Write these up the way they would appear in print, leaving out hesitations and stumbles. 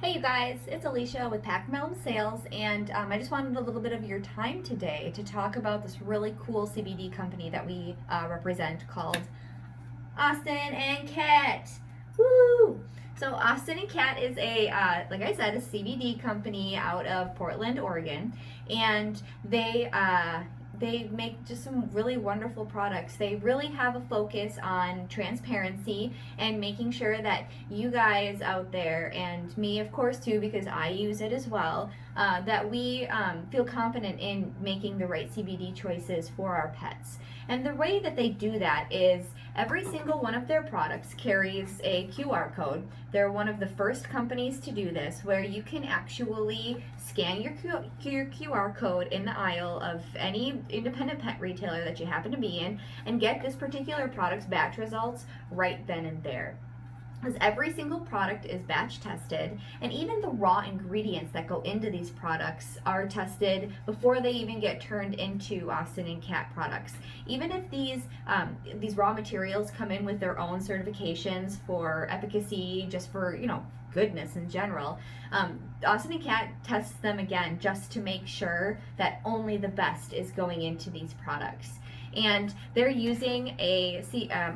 Hey you guys, it's Alicia with Mellem Sales, and I just wanted a little bit of your time today to talk about this really cool CBD company that we represent called Austin and Cat. Woo! So Austin and Cat is like I said, a CBD company out of Portland, Oregon, and they make just some really wonderful products. They really have a focus on transparency and making sure that you guys out there, and me of course too, because I use it as well, that we feel confident in making the right CBD choices for our pets. And the way that they do that is every single one of their products carries a QR code. They're one of the first companies to do this, where you can actually scan your QR code in the aisle of any independent pet retailer that you happen to be in and get this particular product's batch results right then and there. Because every single product is batch tested, and even the raw ingredients that go into these products are tested before they even get turned into Austin and Cat products. Even if these raw materials come in with their own certifications for efficacy, just for goodness in general, Austin and Cat tests them again just to make sure that only the best is going into these products. And they're using a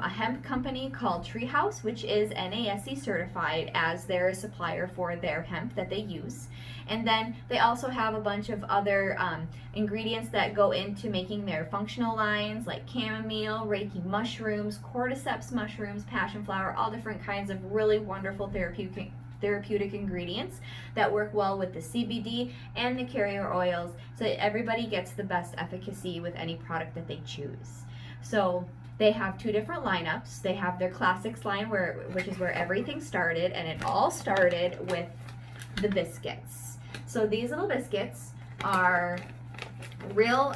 hemp company called Treehouse, which is NASC certified as their supplier for their hemp that they use. And then they also have a bunch of other ingredients that go into making their functional lines, like chamomile, Reiki mushrooms, cordyceps mushrooms, passion flower, all different kinds of really wonderful therapeutic ingredients that work well with the CBD and the carrier oils, so that everybody gets the best efficacy with any product that they choose. So they have two different lineups. They have their classics line, which is where everything started, and it all started with the biscuits. So these little biscuits are real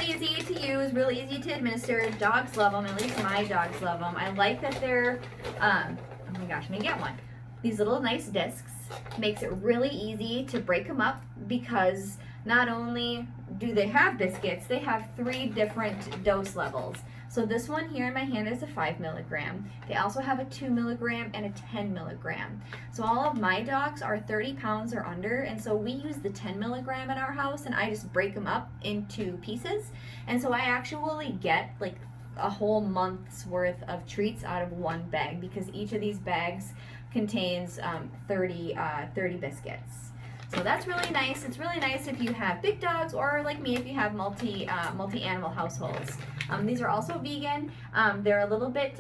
easy to use, real easy to administer. Dogs love them. At least my dogs love them. I like that they're oh my gosh, let me get one. These little nice discs makes it really easy to break them up, because not only do they have biscuits, they have 3 different dose levels. So this one here in my hand is a 5 milligram. They also have a 2 milligram and a 10 milligram. So all of my dogs are 30 pounds or under, and so we use the 10 milligram at our house, and I just break them up into pieces. And so I actually get like a whole month's worth of treats out of one bag, because each of these bags contains 30 biscuits. So that's really nice. It's really nice if you have big dogs, or like me, if you have multi-animal households. These are also vegan. They're a little bit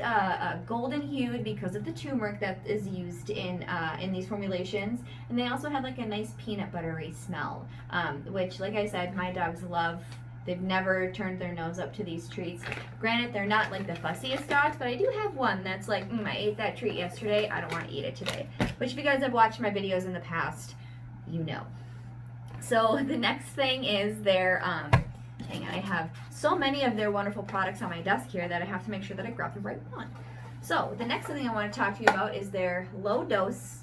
golden hued because of the turmeric that is used in these formulations, and they also have like a nice peanut buttery smell, which, like I said, my dogs love. They've never turned their nose up to these treats. Granted, they're not like the fussiest dogs, but I do have one that's like, I ate that treat yesterday, I don't want to eat it today. Which, if you guys have watched my videos in the past, you know. So the next thing is their, hang on, I have so many of their wonderful products on my desk here that I have to make sure that I grab the right one. So the next thing I want to talk to you about is their low dose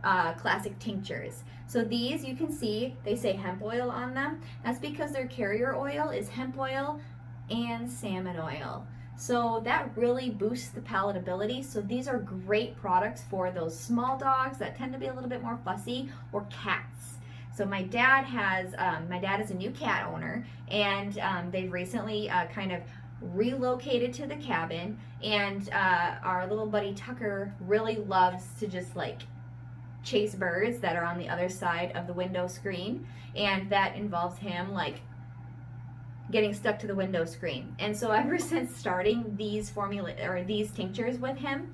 classic tinctures. So these, you can see they say hemp oil on them. That's because their carrier oil is hemp oil and salmon oil. So that really boosts the palatability. So these are great products for those small dogs that tend to be a little bit more fussy, or cats. So my dad is a new cat owner, and they've recently kind of relocated to the cabin, and our little buddy Tucker really loves to just like chase birds that are on the other side of the window screen, and that involves him like getting stuck to the window screen. And so ever since starting these tinctures with him,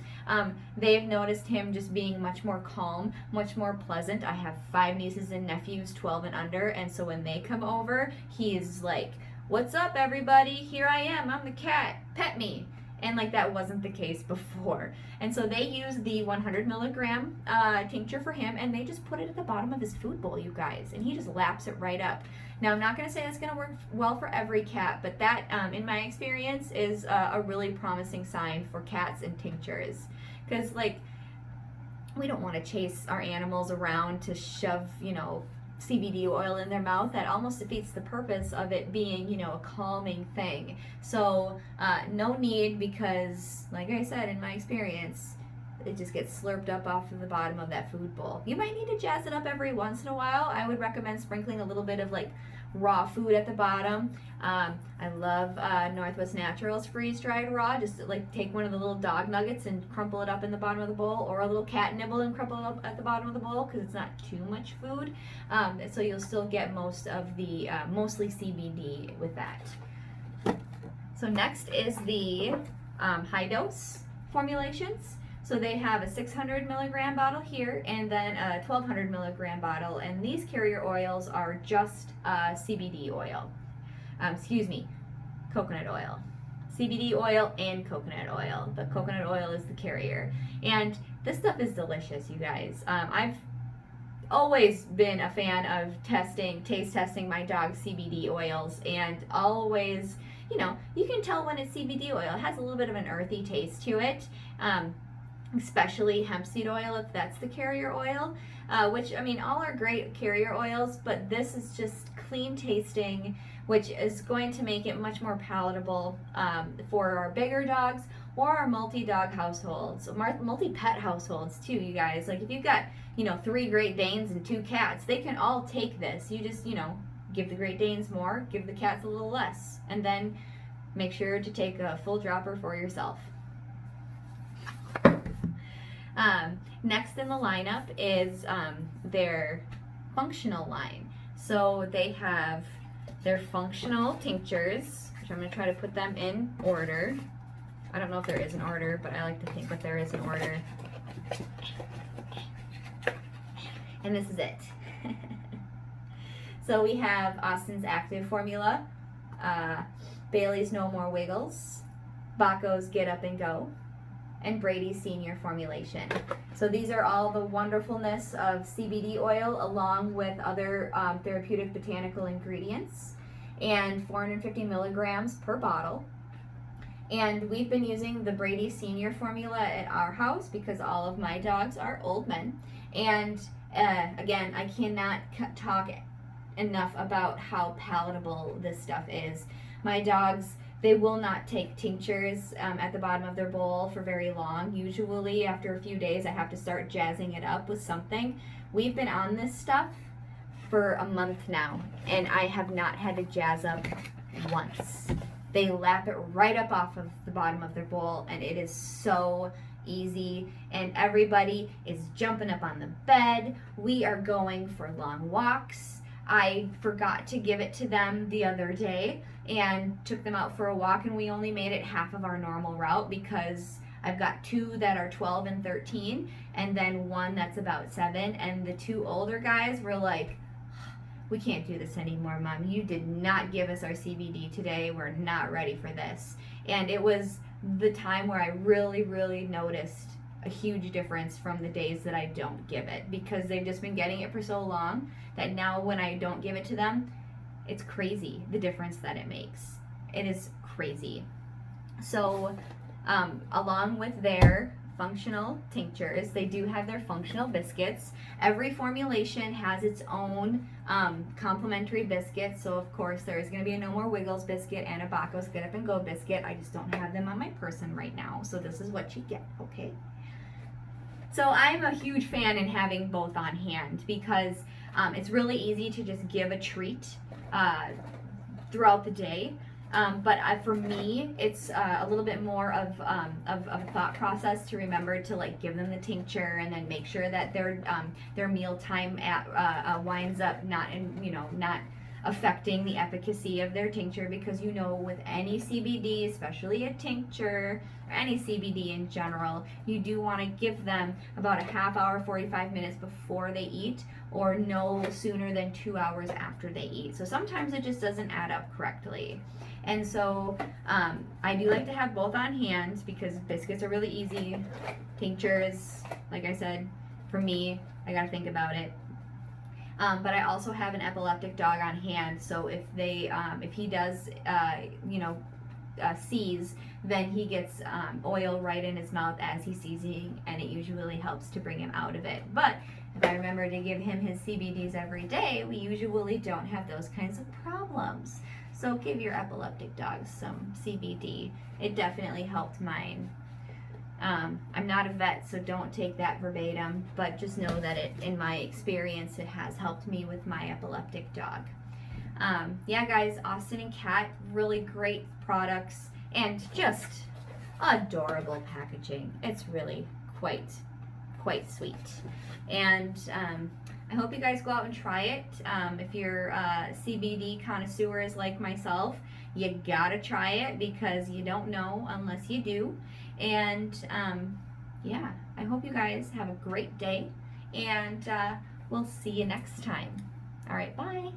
they've noticed him just being much more calm, much more pleasant. I have 5 nieces and nephews, 12 and under, and so when they come over, he's like, "What's up, everybody? Here I am. I'm the cat. Pet me." And like that wasn't the case before. And so they use the 100 milligram tincture for him, and they just put it at the bottom of his food bowl, you guys, and he just laps it right up. Now, I'm not going to say that's going to work well for every cat, but that, in my experience, is a really promising sign for cats and tinctures. Because, like, we don't want to chase our animals around to shove, CBD oil in their mouth. That almost defeats the purpose of it being, a calming thing. So no need, because like I said, in my experience, it just gets slurped up off of the bottom of that food bowl. You might need to jazz it up every once in a while. I would recommend sprinkling a little bit of like raw food at the bottom. I love Northwest Naturals freeze-dried raw. Just like take one of the little dog nuggets and crumple it up in the bottom of the bowl, or a little cat nibble and crumple it up at the bottom of the bowl, because it's not too much food. So you'll still get most of the, mostly CBD with that. So next is the high dose formulations. So they have a 600 milligram bottle here, and then a 1200 milligram bottle, and these carrier oils are just CBD oil. Coconut oil. CBD oil and coconut oil. The coconut oil is the carrier. And this stuff is delicious, you guys. I've always been a fan of taste testing my dog's CBD oils, and always, you know, you can tell when it's CBD oil. It has a little bit of an earthy taste to it. Especially hemp seed oil, if that's the carrier oil, which, I mean, all are great carrier oils, but this is just clean tasting, which is going to make it much more palatable for our bigger dogs or our multi-dog households, multi-pet households too, you guys. Like if you've got, you know, 3 Great Danes and 2 cats, they can all take this. You just, you know, give the Great Danes more, give the cats a little less, and then make sure to take a full dropper for yourself. Next in the lineup is their functional line. So they have their functional tinctures, which I'm going to try to put them in order. I don't know if there is an order, but I like to think that there is an order. And this is it. So we have Austin's Active Formula, Bailey's No More Wiggles, Baco's Get Up and Go, and Brady's Senior Formulation. So these are all the wonderfulness of CBD oil, along with other therapeutic botanical ingredients, and 450 milligrams per bottle. And we've been using the Brady Senior Formula at our house because all of my dogs are old men. And again, I cannot talk enough about how palatable this stuff is. My dogs, they will not take tinctures at the bottom of their bowl for very long. Usually after a few days, I have to start jazzing it up with something. We've been on this stuff for a month now, and I have not had to jazz up once. They lap it right up off of the bottom of their bowl, and it is so easy, and everybody is jumping up on the bed. We are going for long walks. I forgot to give it to them the other day and took them out for a walk, and we only made it half of our normal route because I've got 2 that are 12 and 13, and then 1 that's about 7, and the 2 older guys were like, we can't do this anymore, Mom. You did not give us our CBD today. We're not ready for this. And it was the time where I really, really noticed a huge difference from the days that I don't give it, because they've just been getting it for so long that now when I don't give it to them, it's crazy the difference that it makes. It is crazy. So along with their functional tinctures, they do have their functional biscuits. Every formulation has its own complementary biscuit. So of course there is going to be a No More Wiggles biscuit and a Baco's Get Up and Go biscuit. I just don't have them on my person right now, so this is what you get, okay? So I'm a huge fan in having both on hand because it's really easy to just give a treat throughout the day. But for me, it's a little bit more of a thought process to remember to like give them the tincture and then make sure that their meal time winds up not affecting the efficacy of their tincture, because you know with any CBD, especially a tincture or any CBD in general, you do want to give them about a half hour, 45 minutes before they eat, or no sooner than 2 hours after they eat. So sometimes it just doesn't add up correctly. And so I do like to have both on hand because biscuits are really easy. Tinctures, like I said, for me, I gotta think about it. But I also have an epileptic dog on hand, so if he does, seize, then he gets oil right in his mouth as he's seizing, and it usually helps to bring him out of it. But if I remember to give him his CBDs every day, we usually don't have those kinds of problems. So give your epileptic dogs some CBD. It definitely helped mine. I'm not a vet, so don't take that verbatim, but just know that in my experience, it has helped me with my epileptic dog. Yeah, guys, Austin and Kat, really great products and just adorable packaging. It's really quite sweet. And I hope you guys go out and try it. If you're CBD connoisseurs like myself, you gotta try it because you don't know unless you do. And yeah, I hope you guys have a great day, and we'll see you next time. All right, bye.